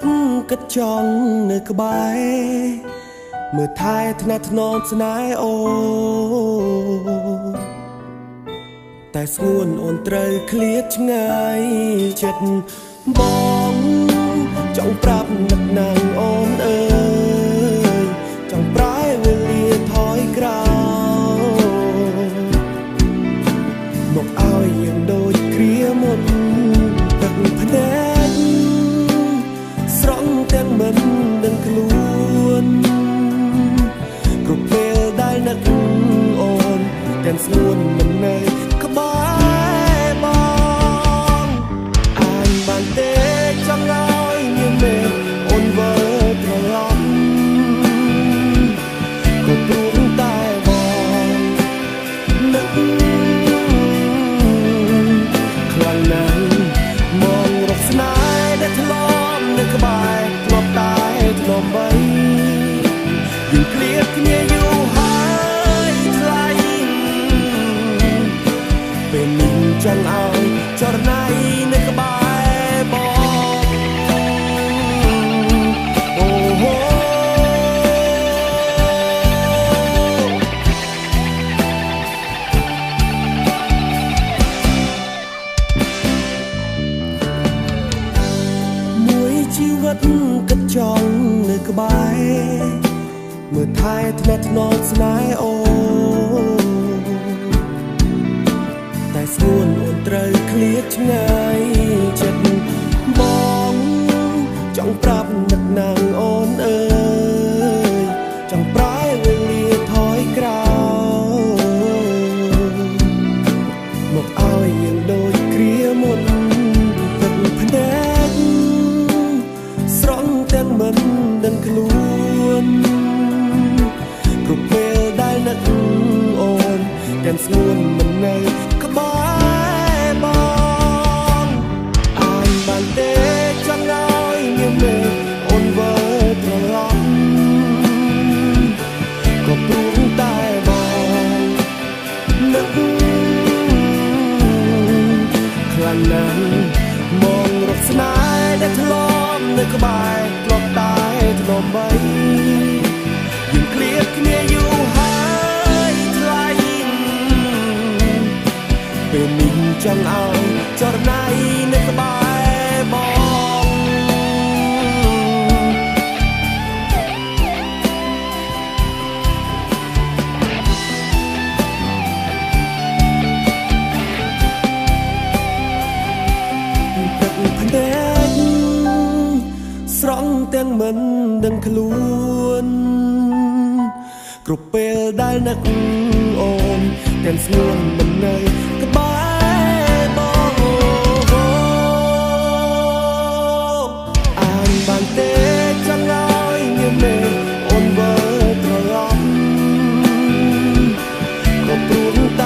តគិតចង់នៅក្បែរមើលថែថ្នាក់ថ្នមស្នេហ៍អូតែស្ងួនអូនត្រូវឃ្លាតឆ្ងាយចិត្តបងចង់ប្រាប់នឹកណាំងអូនអើយចង់ប្រែវេលាថយក្រោយមកឲ្យយើងដូចគ្រាមុនទឹកភ្នែកស្រង់ទាំងមិនដឹងខ្លួនគ្រប់ពេលដែលនឹកអូនទាំងស្ងួនមិននៅក្បែរបងអានបានទេចង់ឲ្យមានមេអូនវិលត្រឡប់ក៏ព្រោះតែបងនឹកខ្លាំងណាស់មករកស្នេហ៍ដែលធ្លាប់នៅក្បែរធ្លាប់តែធ្លាប់បីយើងឃ្លាតគ្នាយូរហើយថ្លៃពេលនេះចង់ឲ្យចរណៃនៅក្បែរបងអូហូមួយជីវិតគិតចង់នៅក្បែរមើលថែថ្នាក់ថ្នមស្នេហ៍អូតែស្ងួនអូនត្រូវឃ្លាតឆ្ងាយចិត្តបងចង់ប្រាប់នឹកណាំងអូនអើយចង់ប្រែវេលាថយក្រោយមកឲ្យយើងដូចគ្រាមុនទឹកភ្នែកស្រង់ទាំងមិនដឹងខ្លួនគ្រប់ពេលដែលនឹកអូនទាំងស្ងួនមិននៅក្បែរបងអានបានទេចង់ឲ្យមានមេអូនវិលត្រឡប់ក៏ព្រោះតែបងនឹកខ្លាំងណាស់មករកស្នេហ៍ដែលធ្លាប់នៅក្បែរធ្លាប់តែធ្លាប់បីយើងឃ្លាតគ្នាយូរហើយថ្លៃពេលនេះចង់ឲ្យចរណៃនៅក្បែរបងទឹកភ្នែកស្រង់ទាំងមិនដឹងខ្លួនគ្រប់ពេលដែលនឹកអូនទាំងស្ងួនមិននៅក្បែរបងអានបានទេចង់ឲ្យមានមេអូនវិលត្រឡប់ក៏ព្រោះតែ